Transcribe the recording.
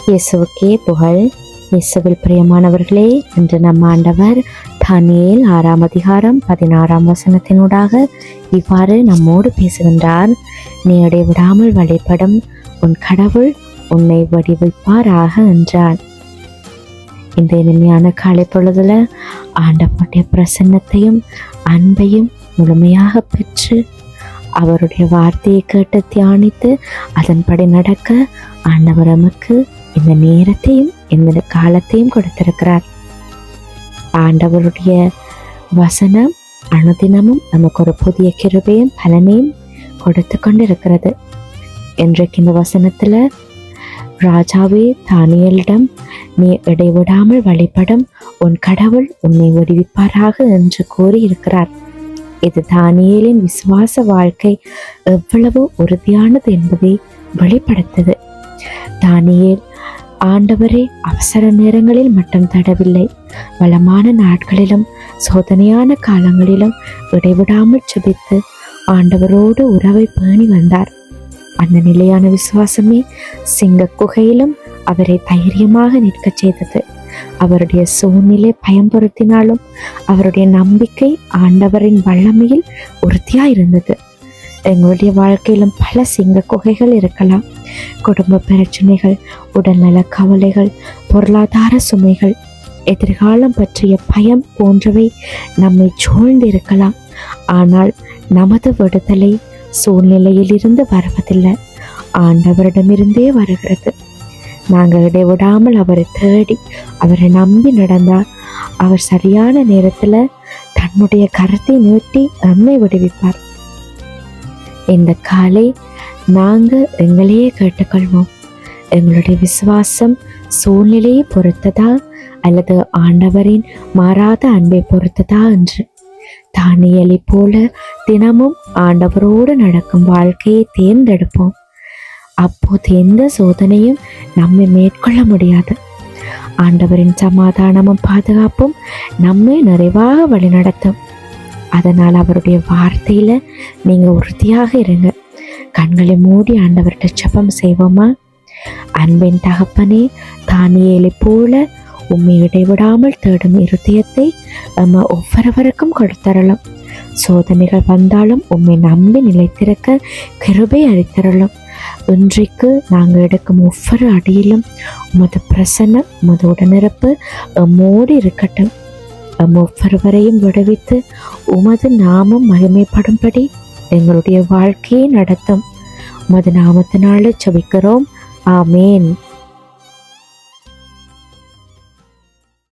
இயேசுவுக்கே புகழ். இயேசுவில் பிரியமானவர்களே, இன்று நம் ஆண்டவர் தானியேல் 6ஆம் அதிகாரம் 16ஆம் வசனத்தினூடாக இவ்வாறு நம்மோடு பேசுகின்றார். நீ இடைவிடாமல் வழிபடும் உன் கடவுள் உன்னை வடிவமைப்பாராக என்றார். இந்த இனிமையான காலை பொழுதுல ஆண்டவருடைய பிரசன்னத்தையும் அன்பையும் முழுமையாக பெற்று அவருடைய வார்த்தையை கேட்டு தியானித்து அதன்படி நடக்க ஆண்டவர் நமக்கு இந்த நேரத்தையும் இந்த காலத்தையும் கொடுத்திருக்கிறார். ஆண்டவருடைய வசனம் அனுதினமும் நமக்கு ஒரு புதிய கிருபையும் பலனையும் கொடுத்து கொண்டிருக்கிறது. இன்றைக்கு இந்த வசனத்துல ராஜாவே தானியேலிடம், நீ இடைவிடாமல் வழிபடும் உன் கடவுள் உன்னை விடுவிப்பாராக என்று கூறி இருக்கிறார். இது தானியேலின் விசுவாச வாழ்க்கை எவ்வளவு உறுதியானது என்பதை வெளிப்படுத்தது. தானியேல் ஆண்டவரை அவசர நேரங்களில் மட்டும் தடவில்லை, வளமான நாட்களிலும் சோதனையான காலங்களிலும் இடைவிடாமல் ஜெபித்து ஆண்டவரோடு உறவை பேணி வந்தார். அந்த நிலையான விசுவாசமே சிங்க குகையிலும் அவரை தைரியமாக நிற்கச் செய்தது. அவருடைய சூழ்நிலை பயன்படுத்தினாலும் அவருடைய நம்பிக்கை ஆண்டவரின் வல்லமையில் உறுதியாயிருந்தது. எங்களுடைய வாழ்க்கையிலும் பல சிங்க குகைகள் இருக்கலாம். குடும்ப பிரச்சனைகள், உடல்நல கவலைகள், பொருளாதார சுமைகள், எதிர்காலம் பற்றிய பயம் போன்றவை நம்மை சூழ்ந்து இருக்கலாம். ஆனால் நமது விடுதலை சூழ்நிலையில் இருந்து வருவதில்லை, ஆண்டவரிடமிருந்தே வருகிறது. நாங்கள் இடைவிடாமல் அவரை தேடி அவரை நம்பி நடந்தால் அவர் சரியான நேரத்தில் தன்னுடைய கரத்தை நீட்டி நம்மை விடுவிப்பார். இந்த காலை நாங்கள் எங்களையே கேட்டுக்கொள்வோம். எங்களுடைய விசுவாசம் சூழ்நிலையை பொறுத்ததா அல்லது ஆண்டவரின் மாறாத அன்பை பொறுத்ததா என்று. தானியேலை போல தினமும் ஆண்டவரோடு நடக்கும் வாழ்க்கையை தேர்ந்தெடுப்போம். அப்போது எந்த சோதனையும் நம்மை மேற்கொள்ள முடியாது. ஆண்டவரின் சமாதானமும் பாதுகாப்பும் நம்மை நிறைவாக வழிநடத்தும். அதனால் அவருடைய வார்த்தையில நீங்க உறுதியாக இருங்க. கண்களை மூடி ஆண்டவர்கிட்ட ஜெபம் செய்வோமா? அன்பின் தகப்பனே, தானியேலை போல உம்மை இடைவிடாமல் தேடும் இருதயத்தை நம்ம ஒவ்வொருவருக்கும் கொடுத்தரலாம். சோதனைகள் வந்தாலும் உம்மை நம்பி நிலைத்திருக்க கிருபை அளித்தரலாம். இன்றைக்கு நாங்கள் எடுக்கும் ஒவ்வொரு அடியிலும் உமது பிரசன்னம், உமது உடனிருப்பு எம்மோடு இருக்கட்டும். ஒவ்வொருவரையும் விடுவித்து உமது நாமம் மகிமைப்படும்படி எங்களுடைய வாழ்க்கையை நடத்தும். உமது நாமத்தினால ஜெபிக்கிறோம். ஆமேன்.